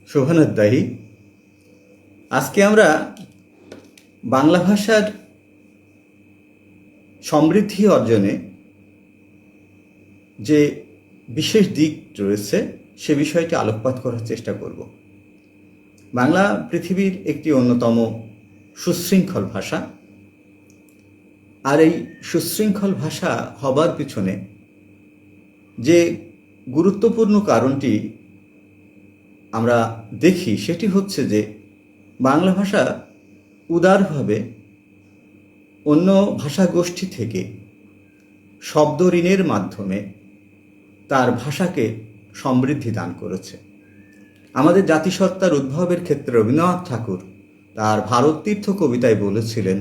শোভনাধ্যায়ী। আজকে আমরা বাংলা ভাষার সমৃদ্ধি অর্জনে যে বিশেষ দিক রয়েছে সে বিষয়টি আলোকপাত করার চেষ্টা করব। বাংলা পৃথিবীর একটি অন্যতম সুশৃঙ্খল ভাষা, আর এই সুশৃঙ্খল ভাষা হবার পিছনে যে গুরুত্বপূর্ণ কারণটি আমরা দেখি সেটি হচ্ছে যে বাংলা ভাষা উদারভাবে অন্য ভাষাগোষ্ঠী থেকে শব্দ ঋণের মাধ্যমে তার ভাষাকে সমৃদ্ধি দান করেছে। আমাদের জাতিসত্তার উদ্ভবের ক্ষেত্রে রবীন্দ্রনাথ ঠাকুর তার ভারত তীর্থ কবিতায় বলেছিলেন,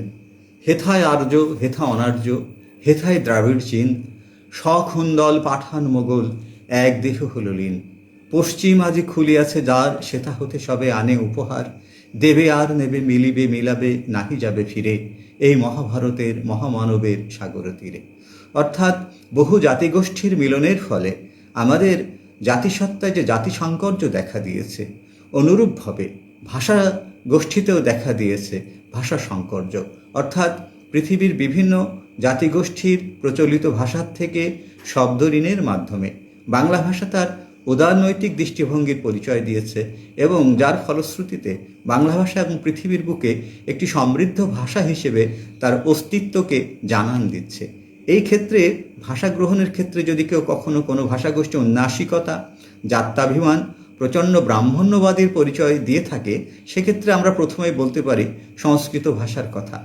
হেথায় আর্য হেথা অনার্য, হেথায় দ্রাবিড় চীন, সখুন্দল পাঠান মোগল, এক দেহ হল লীন। পশ্চিম আজি খুলিয়াছে যার, সেথা হতে সবে আনে উপহার, দেবে আর নেবে মিলিবে মিলাবে নাহি যাবে ফিরে, এই মহাভারতের মহামানবের সাগর তীরে। অর্থাৎ বহু জাতিগোষ্ঠীর মিলনের ফলে আমাদের জাতিসত্তায় যে জাতি সংকর্য দেখা দিয়েছে, অনুরূপভাবে ভাষা গোষ্ঠীতেও দেখা দিয়েছে ভাষা সংকর্য। অর্থাৎ পৃথিবীর বিভিন্ন জাতিগোষ্ঠীর প্রচলিত ভাষার থেকে শব্দ ঋণের মাধ্যমে বাংলা ভাষা তার উদারনৈতিক দৃষ্টিভঙ্গির পরিচয় দিয়েছে, এবং যার ফলশ্রুতিতে বাংলা ভাষা এবং পৃথিবীর বুকে একটি সমৃদ্ধ ভাষা হিসেবে তার অস্তিত্বকে জানান দিচ্ছে। এই ক্ষেত্রে ভাষা গ্রহণের ক্ষেত্রে যদি কেউ কখনো কোনো ভাষাগোষ্ঠী উন্নাসিকতা, জাত্যাভিমান, প্রচণ্ড ব্রাহ্মণ্যবাদীর পরিচয় দিয়ে থাকে, সেক্ষেত্রে আমরা প্রথমেই বলতে পারি সংস্কৃত ভাষার কথা।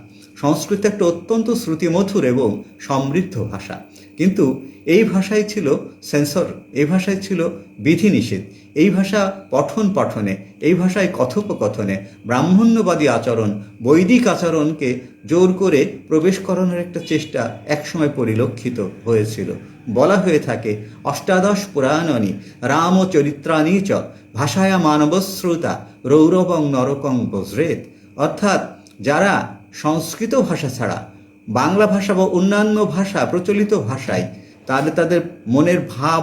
সংস্কৃত একটা অত্যন্ত শ্রুতিমধুর এবং সমৃদ্ধ ভাষা, কিন্তু এই ভাষায় ছিল সেন্সর, এই ভাষায় ছিল বিধিনিষেধ, এই ভাষা পঠন পাঠনে, এই ভাষায় কথোপকথনে ব্রাহ্মণ্যবাদী আচরণ, বৈদিক আচরণকে জোর করে প্রবেশ করানোর একটা চেষ্টা একসময় পরিলক্ষিত হয়েছিল। বলা হয়ে থাকে, অষ্টাদশ পুরাণনি রামচরিত্রাণি চ ভাষায়া মানবশ্রুতা রৌরবং নরকং বজ্রেত। অর্থাৎ যারা সংস্কৃত ভাষা ছাড়া বাংলা ভাষা বা অন্যান্য ভাষা প্রচলিত ভাষায় তাদের মনের ভাব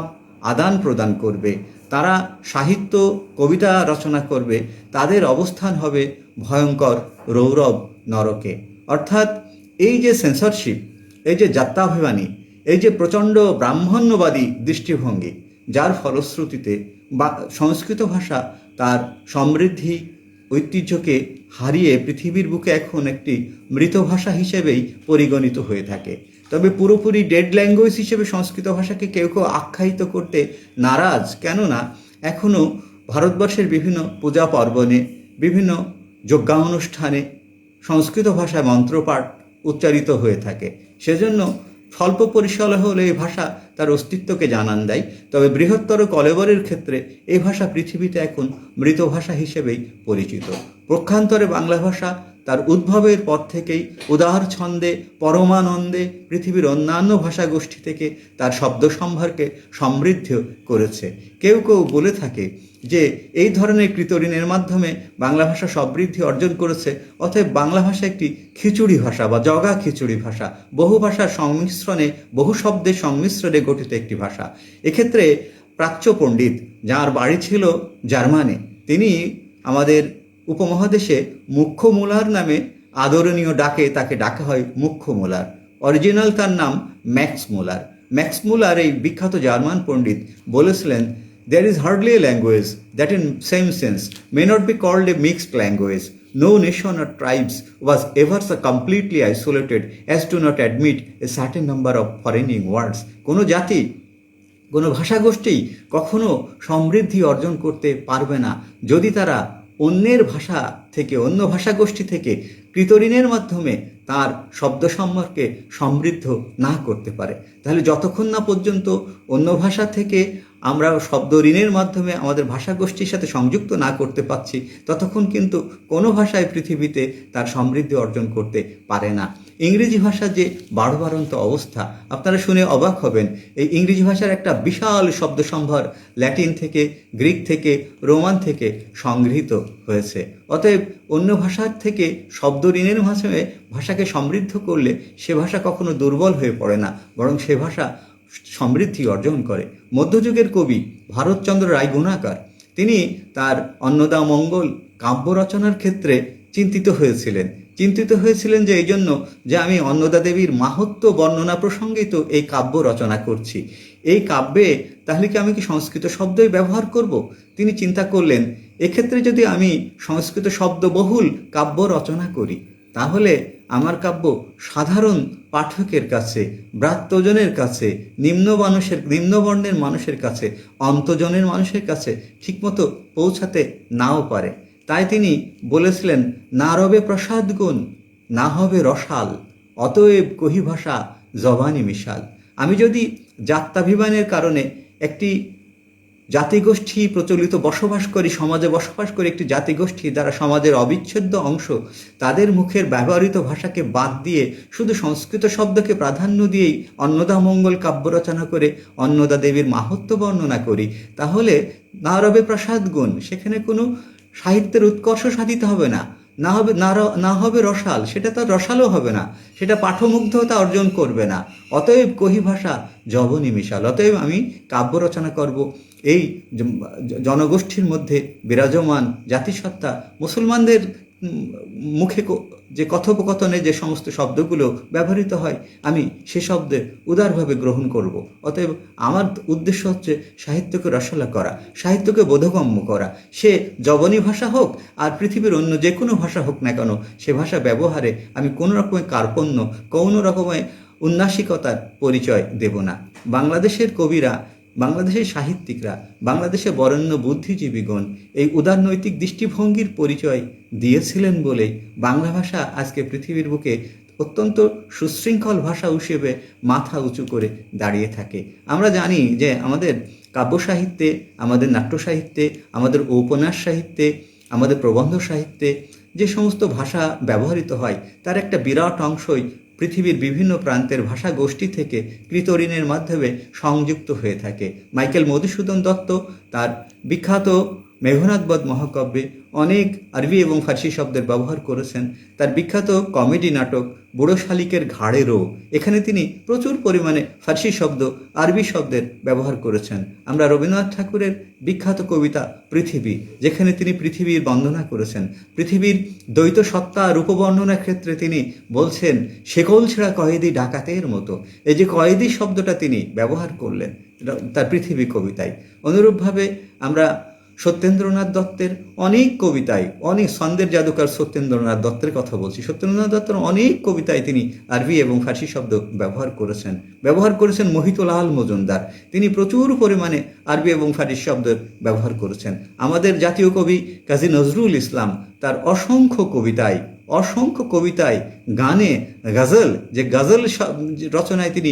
আদান প্রদান করবে, তারা সাহিত্য কবিতা রচনা করবে, তাদের অবস্থান হবে ভয়ঙ্কর রৌরব নরকে। অর্থাৎ এই যে সেন্সরশিপ, এই যে জাত্যাভিমানী, এই যে প্রচণ্ড ব্রাহ্মণ্যবাদী দৃষ্টিভঙ্গি, যার ফলশ্রুতিতে বা সংস্কৃত ভাষা তার সমৃদ্ধি ঐতিহ্যকে হারিয়ে পৃথিবীর বুকে এখন একটি মৃত ভাষা হিসেবেই পরিগণিত হয়ে থাকে। তবে পুরোপুরি ডেড ল্যাঙ্গুয়েজ হিসেবে সংস্কৃত ভাষাকে কেউ কেউ আখ্যায়িত করতে নারাজ, কেননা এখনও ভারতবর্ষের বিভিন্ন পূজা পার্বণে, বিভিন্ন যজ্ঞানুষ্ঠানে সংস্কৃত ভাষায় মন্ত্রপাঠ উচ্চারিত হয়ে থাকে। সেজন্য স্বল্প পরিসরে হলে এই ভাষা তার অস্তিত্বকে জানান দেয়। তবে বৃহত্তর কলেবরের ক্ষেত্রে এই ভাষা পৃথিবীতে এখন মৃত ভাষা হিসেবেই পরিচিত। পক্ষান্তরে বাংলা ভাষা তার উদ্ভবের পর থেকেই উদার ছন্দে পরমানন্দে পৃথিবীর অন্যান্য ভাষাগোষ্ঠী থেকে তার শব্দ সম্ভারকে সমৃদ্ধ করেছে। কেউ কেউ বলে থাকে যে এই ধরনের কৃতঋণের মাধ্যমে বাংলা ভাষা সমৃদ্ধি অর্জন করেছে, অতএব বাংলা ভাষা একটি খিচুড়ি ভাষা বা জগা খিচুড়ি ভাষা, বহু ভাষার সংমিশ্রণে, বহু শব্দের সংমিশ্রণে গঠিত একটি ভাষা। এক্ষেত্রে প্রাচ্য পণ্ডিত, যার বাড়ি ছিল জার্মানে, তিনি আমাদের উপমহাদেশে মুখ্য মুলার নামে আদরণীয় ডাকে তাকে ডাকা হয় মুখ্য মুলার। অরিজিনাল তার নাম ম্যাক্স মুলার। ম্যাক্স মুলার, এই বিখ্যাত জার্মান পণ্ডিত, বলেছিলেন, there is hardly a language that in same sense may not be called a mixed language. No nation or tribes was ever so completely isolated as to not admit a certain number of foreign words. কোনো জাতি, কোনো ভাষাগোষ্ঠী কখনো সমৃদ্ধি অর্জন করতে পারবে না যদি তারা অন্যের ভাষা থেকে, অন্য ভাষাগোষ্ঠী থেকে কৃতঋণের মাধ্যমে তার শব্দ সম্ভারকে সমৃদ্ধ না করতে পারে। তাহলে যতক্ষণ না পর্যন্ত অন্য ভাষা থেকে আমরা শব্দ ঋণের মাধ্যমে আমাদের ভাষাগোষ্ঠীর সাথে সংযুক্ত না করতে পারছি, ততক্ষণ কিন্তু কোনো ভাষায় পৃথিবীতে তার সমৃদ্ধি অর্জন করতে পারে না। ইংরেজি ভাষার যে বাড়বাড়ন্ত অবস্থা, আপনারা শুনে অবাক হবেন। এই ইংরেজি ভাষার একটা বিশাল শব্দ সম্ভার ল্যাটিন থেকে, গ্রিক থেকে, রোমান থেকে সংগৃহীত হয়েছে। অতএব অন্য ভাষার থেকে শব্দ ঋণের মাধ্যমে ভাষাকে সমৃদ্ধ করলে সে ভাষা কখনো দুর্বল হয়ে পড়ে না, বরং সে ভাষা সমৃদ্ধি অর্জন করে। মধ্যযুগের কবি ভারতচন্দ্র রায় গুণাকার তিনি তার অন্নদামঙ্গল কাব্য রচনার ক্ষেত্রে চিন্তিত হয়েছিলেন যে এই জন্য যে আমি অন্নদা দেবীর মাহাত্ম্য বর্ণনা প্রসঙ্গিত এই কাব্য রচনা করছি, এই কাব্যে তাহলে আমি কি সংস্কৃত শব্দই ব্যবহার করব? তিনি চিন্তা করলেন এক্ষেত্রে যদি আমি সংস্কৃত শব্দবহুল কাব্য রচনা করি তাহলে আমার কাব্য সাধারণ পাঠকের কাছে, ব্রাত্যজনের কাছে, নিম্নবর্ণের মানুষের কাছে, অন্তজনের মানুষের কাছে ঠিকমতো পৌঁছাতে নাও পারে। তাই তিনি বলেছিলেন, না রবে প্রসাদ গুণ, না হবে রসাল, অতএব কহি ভাষা জবানি মিশাল। আমি যদি জাত্যাভিমানের কারণে একটি জাতিগোষ্ঠী প্রচলিত সমাজে বসবাস করি একটি জাতিগোষ্ঠী দ্বারা সমাজের অবিচ্ছেদ্য অংশ, তাদের মুখের ব্যবহৃত ভাষাকে বাদ দিয়ে শুধু সংস্কৃত শব্দকে প্রাধান্য দিয়েই অন্নদামঙ্গল কাব্য রচনা করে অন্নদা দেবীর মাহাত্ম্য বর্ণনা করি, তাহলে না রবে প্রসাদ গুণ, সেখানে কোনো সাহিত্যের উৎকর্ষ সাধিত হবে না, না হবে রসাল, সেটা তার রসালও হবে না, সেটা পাঠমুগ্ধতা অর্জন করবে না। অতএব কহি ভাষা যবনী মিশাল, অতএব আমি কাব্য রচনা করব এই জনগোষ্ঠীর মধ্যে বিরাজমান জাতিসত্তা, মুসলমানদের মুখে যে কথোপকথনে যে সমস্ত শব্দগুলো ব্যবহৃত হয় আমি সে শব্দে উদারভাবে গ্রহণ করব। অতএব আমার উদ্দেশ্য হচ্ছে সাহিত্যকে রসালা করা, সাহিত্যকে বোধগম্য করা, সে যবনী ভাষা হোক আর পৃথিবীর অন্য যে কোনো ভাষা হোক না কেন, সে ভাষা ব্যবহারে আমি কোনো রকমের কার্পণ্য, কোনো রকমের উন্নাসিকতার পরিচয় দেব না। বাংলাদেশের কবিরা, বাংলাদেশের সাহিত্যিকরা, বাংলাদেশে বরেণ্য বুদ্ধিজীবীগণ এই উদারনৈতিক দৃষ্টিভঙ্গির পরিচয় দিয়েছিলেন বলেই বাংলা ভাষা আজকে পৃথিবীর বুকে অত্যন্ত সুশৃঙ্খল ভাষা হিসেবে মাথা উঁচু করে দাঁড়িয়ে থাকে। আমরা জানি যে আমাদের কাব্য সাহিত্যে, আমাদের নাট্য সাহিত্যে, আমাদের উপন্যাস সাহিত্যে, আমাদের প্রবন্ধ সাহিত্যে যে সমস্ত ভাষা ব্যবহৃত হয় তার একটা বিরাট অংশই পৃথিবীর বিভিন্ন প্রান্তের ভাষা গোষ্ঠী থেকে কৃতঋণের মাধ্যমে সংযুক্ত হয়ে থাকে। মাইকেল মধুসূদন দত্ত তার বিখ্যাত মেঘনাদবধ মহাকাব্যে অনেক আরবি এবং ফার্সি শব্দের ব্যবহার করেছেন। তার বিখ্যাত কমেডি নাটক বুড়ো শালিকের ঘাড়ে রো, এখানে তিনি প্রচুর পরিমাণে ফার্সি শব্দ, আরবি শব্দের ব্যবহার করেছেন। আমরা রবীন্দ্রনাথ ঠাকুরের বিখ্যাত কবিতা পৃথিবী, যেখানে তিনি পৃথিবীর বন্দনা করেছেন, পৃথিবীর দ্বৈত সত্তা রূপবর্ণনার ক্ষেত্রে তিনি বলছেন শেকল ছেঁড়া কয়েদি ডাকাতের মতো। এই যে কয়েদি শব্দটা তিনি ব্যবহার করলেন তার পৃথিবী কবিতায়। অনুরূপভাবে আমরা সত্যেন্দ্রনাথ দত্তের অনেক কবিতায়, অনেক ছন্দের জাদুকর সত্যেন্দ্রনাথ দত্তের কথা বলছি, সত্যেন্দ্রনাথ দত্তের অনেক কবিতায় তিনি আরবি এবং ফার্সি শব্দ ব্যবহার করেছেন মোহিতলাল মজুমদার, তিনি প্রচুর পরিমাণে আরবি এবং ফার্সি শব্দের ব্যবহার করেছেন। আমাদের জাতীয় কবি কাজী নজরুল ইসলাম তার অসংখ্য কবিতায়, গানে, গজল, যে গজল রচনায় তিনি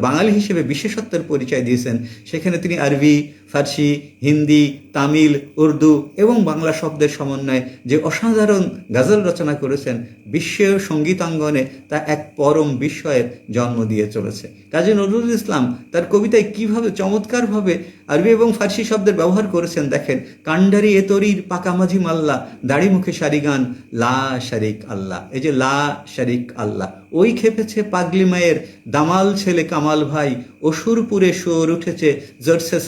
বাঙালি হিসেবে বিশেষত্বের পরিচয় দিয়েছেন, সেখানে তিনি আরবি, ফার্সি, হিন্দি, তামিল, উর্দু এবং বাংলা শব্দের সমন্বয়ে যে অসাধারণ গজল রচনা করেছেন, বিশ্ব সঙ্গীতাঙ্গনে তা এক পরম বিস্ময়ের জন্ম দিয়ে চলেছে। কাজী নজরুল ইসলাম তার কবিতায় কিভাবে চমৎকারভাবে আরবি এবং ফার্সি শব্দের ব্যবহার করেছেন দেখেন। কান্ডারি এ তরির পাকামাঝি মাল্লা, দাড়ি মুখে সারিগান, লা শারিক আল্লাহ। এই যে লা শারিক আল্লাহ, ওই খেপেছে পাগলি মায়ের দামাল ছেলে কামাল ভাই, অসুরপুরে সুর উঠেছে জরসে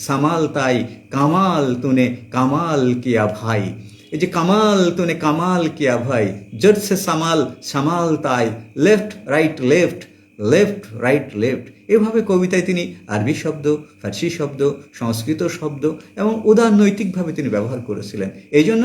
সামাল তাই, কামাল তুনে কামাল কিয়া ভাই। এই যে কামাল তুনে কামাল কিয়া ভাই, জরসে সামাল তাই, লেফট রাইট লেফট। এভাবে কবিতায় তিনি আরবি শব্দ, ফার্সি শব্দ, সংস্কৃত শব্দ এবং উদারনৈতিকভাবে তিনি ব্যবহার করেছিলেন। এই জন্য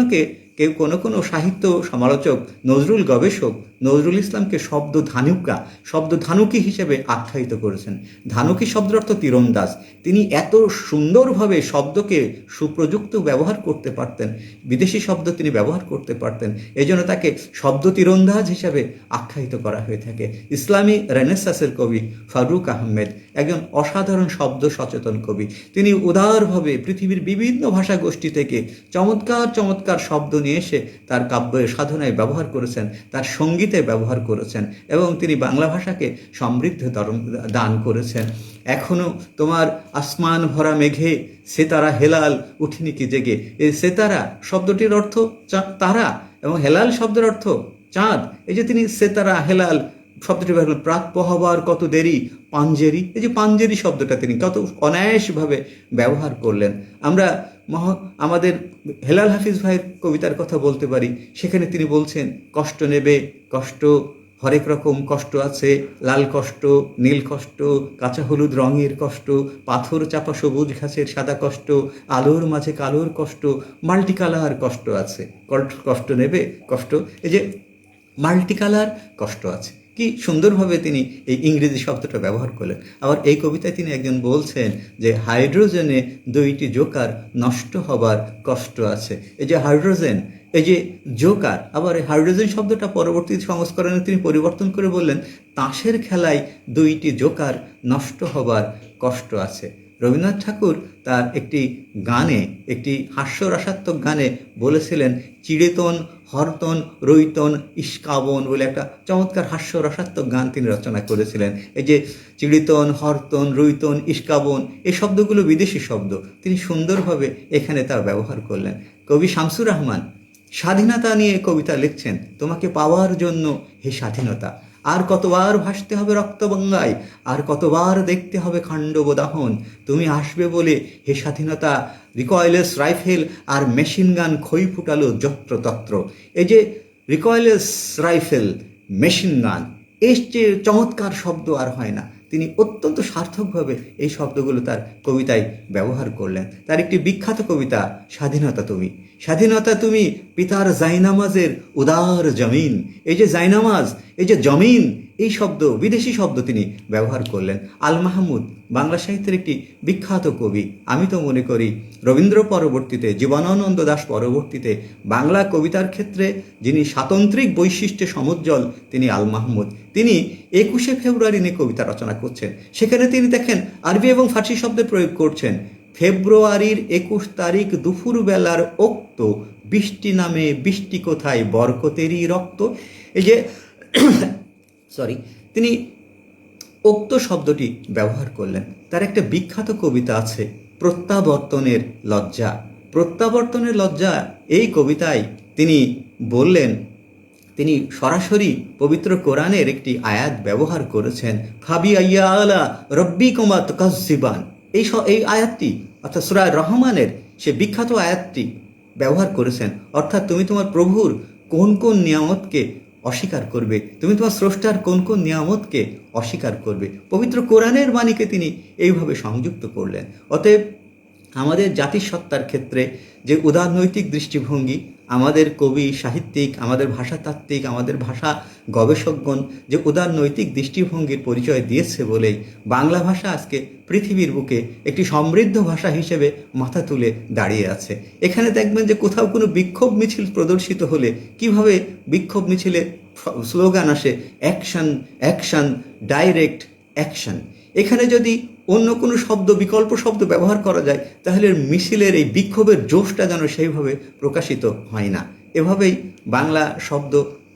কেউ কোনো সাহিত্য সমালোচক, নজরুল গবেষক নজরুল ইসলামকে শব্দ ধানুকি হিসেবে আখ্যায়িত করেছেন। ধানুকি শব্দের অর্থ তীরন্দাজ। তিনি এত সুন্দরভাবে শব্দকে সুপ্রযুক্ত ব্যবহার করতে পারতেন, বিদেশি শব্দ তিনি ব্যবহার করতে পারতেন, এই জন্য তাকে শব্দ তীরন্দাজ হিসাবে আখ্যায়িত করা হয়ে থাকে। ইসলামী রেনেসাঁসের কবি ফারুক আহমেদ একজন অসাধারণ শব্দ সচেতন কবি। তিনি উদারভাবে পৃথিবীর বিভিন্ন ভাষা গোষ্ঠী থেকে চমৎকার শব্দ নিয়ে এসে তার কাব্যের সাধনায় ব্যবহার করেছেন, তার সঙ্গীতে ব্যবহার করেছেন এবং তিনি বাংলা ভাষাকে সমৃদ্ধ দান করেছেন। এখনো তোমার আসমান ভরা মেঘে সেতারা হেলাল উঠিনি কি জেগে। এই সেতারা শব্দটির অর্থ তারা এবং হেলাল শব্দের অর্থ চাঁদ। এই যে তিনি সেতারা হেলাল শব্দটি ব্যবহার করলেন, প্রাক পহবার কত দেরি পাঞ্জেরি। এই যে পাঞ্জেরি শব্দটা তিনি কত অনায়াসভাবে ব্যবহার করলেন। আমরা আমাদের হেলাল হাফিজ ভাইয়ের কবিতার কথা বলতে পারি। সেখানে তিনি বলছেন, কষ্ট নেবে, কষ্ট হরেক রকম কষ্ট আছে, লাল কষ্ট, নীল কষ্ট, কাঁচা হলুদ রঙের কষ্ট, পাথর চাপা সবুজ ঘাসের সাদা কষ্ট, আলোর মাঝে কালোর কষ্ট, মাল্টি কালার কষ্ট আছে। কষ্ট নেবে, কষ্ট, এই যে মাল্টি কালার কষ্ট আছে, কি সুন্দরভাবে তিনি এই ইংরেজি শব্দটা ব্যবহার করলেন। আবার এই কবিতায় তিনি একজন বলছেন যে হাইড্রোজেনে 2টি জোকার নষ্ট হবার কষ্ট আছে। এই যে হাইড্রোজেন, এই যে জোকার, আবার এই হাইড্রোজেন শব্দটা পরবর্তী সংস্করণে তিনি পরিবর্তন করে বললেন তাসের খেলায় 2টি জোকার নষ্ট হবার কষ্ট আছে। রবীন্দ্রনাথ ঠাকুর তার একটি গানে, একটি হাস্যরসাত্মক গানে বলেছিলেন, চিড়িতন হরতন রৈতন ইস্কাবন বলে একটা চমৎকার হাস্যরসাত্মক গান তিনি রচনা করেছিলেন। এই যে চিড়িতন, হরতন, রৈতন, ইস্কাবন, এই শব্দগুলো বিদেশি শব্দ, তিনি সুন্দরভাবে এখানে তার ব্যবহার করলেন। কবি শামসুর রহমান স্বাধীনতা নিয়ে কবিতা লিখছেন, তোমাকে পাওয়ার জন্য হে স্বাধীনতা আর কতবার ভাসতে হবে রক্তগঙ্গায়, আর কতবার দেখতে হবে খাণ্ডবদাহন, তুমি আসবে বলে হে স্বাধীনতা রিকয়েললেস রাইফেল আর মেশিন গান খই ফুটালো যত্রতত্র। এই যে রিকয়েললেস রাইফেল, মেশিন গান, এর চেয়ে চমৎকার শব্দ আর হয় না। তিনি অত্যন্ত সার্থকভাবে এই শব্দগুলো তার কবিতায় ব্যবহার করলেন। তার একটি বিখ্যাত কবিতা স্বাধীনতা তুমি, স্বাধীনতা তুমি পিতার জাইনামাজের উদার জমিন। এই যে জাইনামাজ, এই যে জমিন, এই শব্দ বিদেশি শব্দ তিনি ব্যবহার করলেন। আল মাহমুদ বাংলা সাহিত্যের একটি বিখ্যাত কবি। আমি তো মনে করি রবীন্দ্র পরবর্তীতে, জীবনানন্দ দাশ পরবর্তীতে বাংলা কবিতার ক্ষেত্রে যিনি স্বাতন্ত্রিক বৈশিষ্ট্যে সমুজ্জ্বল তিনি আল মাহমুদ। তিনি 21শে ফেব্রুয়ারি নিয়ে কবিতা রচনা করছেন। সেখানে তিনি দেখেন আরবি এবং ফার্সি শব্দের প্রয়োগ করছেন। ফেব্রুয়ারির 21 তারিখ দুপুর বেলার ওক্ত, বৃষ্টি নামে বৃষ্টি কোথায় বরকতেরই রক্ত। এই যে তিনি উক্ত শব্দটি ব্যবহার করলেন। তার একটা বিখ্যাত কবিতা আছে প্রত্যাবর্তনের লজ্জা। প্রত্যাবর্তনের লজ্জা এই কবিতায় তিনি বললেন, তিনি সরাসরি পবিত্র কোরআনের একটি আয়াত ব্যবহার করেছেন, ফাবি আইয়া আলা রব্বি কুমা তুকাজ্জিবান। এই আয়াতটি অর্থাৎ সূরা রহমানের সে বিখ্যাত আয়াতটি ব্যবহার করেছেন। অর্থাৎ তুমি তোমার প্রভুর কোন কোন নিয়ামতকে অস্বীকার করবে, তুমি তোমার স্রষ্টার কোন কোন নিয়ামতকে অস্বীকার করবে। পবিত্র কোরআনের বাণীকে তিনি এইভাবে সংযুক্ত করলেন। অতএব আমাদের জাতিসত্তার ক্ষেত্রে যে উদারনৈতিক দৃষ্টিভঙ্গি আমাদের কবি সাহিত্যিক, আমাদের ভাষাতাত্ত্বিক, আমাদের ভাষা গবেষকগণ যে উদারনৈতিক দৃষ্টিভঙ্গির পরিচয় দিয়েছে বলেই বাংলা ভাষা আজকে পৃথিবীর বুকে একটি সমৃদ্ধ ভাষা হিসেবে মাথা তুলে দাঁড়িয়ে আছে। এখানে দেখবেন যে কোথাও কোনো বিক্ষোভ মিছিল প্রদর্শিত হলে কিভাবে বিক্ষোভ মিছিলে স্লোগান আসে, অ্যাকশন অ্যাকশন ডাইরেক্ট অ্যাকশন। এখানে যদি অন্য কোনো শব্দ, বিকল্প শব্দ ব্যবহার করা যায় তাহলে মিছিলের এই বিক্ষোভের জোশটা যেন সেইভাবে প্রকাশিত হয় না। এভাবেই বাংলা শব্দ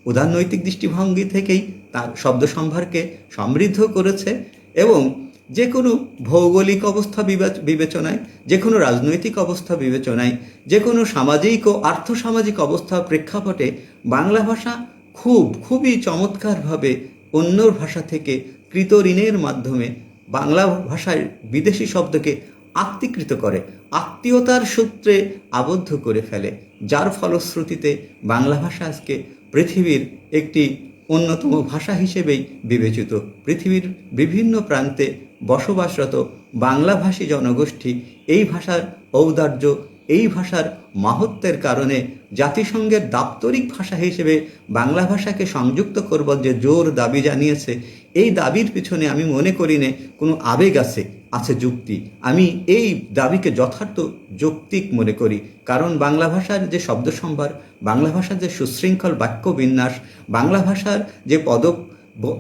উদারনৈতিক দৃষ্টিভঙ্গি থেকেই তার শব্দ সম্ভারকে সমৃদ্ধ করেছে এবং যে কোনো ভৌগোলিক অবস্থা বিবেচনায়, যে কোনো রাজনৈতিক অবস্থা বিবেচনায়, যে কোনো সামাজিক ও আর্থসামাজিক অবস্থা প্রেক্ষাপটে বাংলা ভাষা খুবই চমৎকারভাবে অন্য ভাষা থেকে কৃত ঋণের মাধ্যমে বাংলা ভাষায় বিদেশি শব্দকে আত্মীকৃত করে, আত্মীয়তার সূত্রে আবদ্ধ করে ফেলে, যার ফলশ্রুতিতে বাংলা ভাষা আজকে পৃথিবীর একটি অন্যতম ভাষা হিসেবেই বিবেচিত। পৃথিবীর বিভিন্ন প্রান্তে বসবাসরত বাংলাভাষী জনগোষ্ঠী এই ভাষার ঔদার্য, এই ভাষার মাহাত্ম্যের কারণে জাতিসংঘের দাপ্তরিক ভাষা হিসেবে বাংলা ভাষাকে সংযুক্ত করবার যে জোর দাবি জানিয়েছে, এই দাবির পিছনে আমি মনে করি না কোনো আবেগ আছে যুক্তি। আমি এই দাবিকে যথার্থ যৌক্তিক মনে করি, কারণ বাংলা ভাষার যে শব্দ সম্ভার, বাংলা ভাষার যে সুশৃঙ্খল বাক্য বিন্যাস, বাংলা ভাষার যে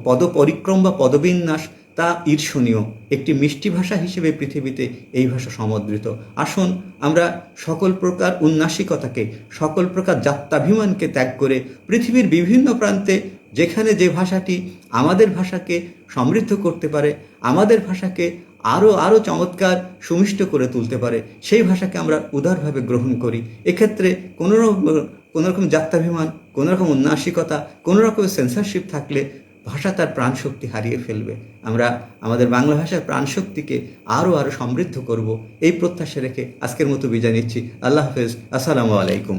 পদপরিক্রম বা পদবিন্যাস তা ঈর্ষণীয়। একটি মিষ্টি ভাষা হিসেবে পৃথিবীতে এই ভাষা সমদ্রিত। আসুন আমরা সকল প্রকার উন্নাসিকতাকে, সকল প্রকার জাত্যাভিমানকে ত্যাগ করে পৃথিবীর বিভিন্ন প্রান্তে যেখানে যে ভাষাটি আমাদের ভাষাকে সমৃদ্ধ করতে পারে, আমাদের ভাষাকে আরও চমৎকার সুমিষ্ট করে তুলতে পারে, সেই ভাষাকে আমরা উদারভাবে গ্রহণ করি। এক্ষেত্রে কোনো রকম জাত্যাভিমান, কোনো রকম উন্নাসিকতা, কোনো রকম সেন্সরশিপ থাকলে ভাষা তার প্রাণশক্তি হারিয়ে ফেলবে। আমরা আমাদের বাংলা ভাষার প্রাণশক্তিকে আরও সমৃদ্ধ করব, এই প্রত্যাশা রেখে আজকের মতো বিদায় নিচ্ছি। আল্লাহ হাফেজ। আসসালামু আলাইকুম।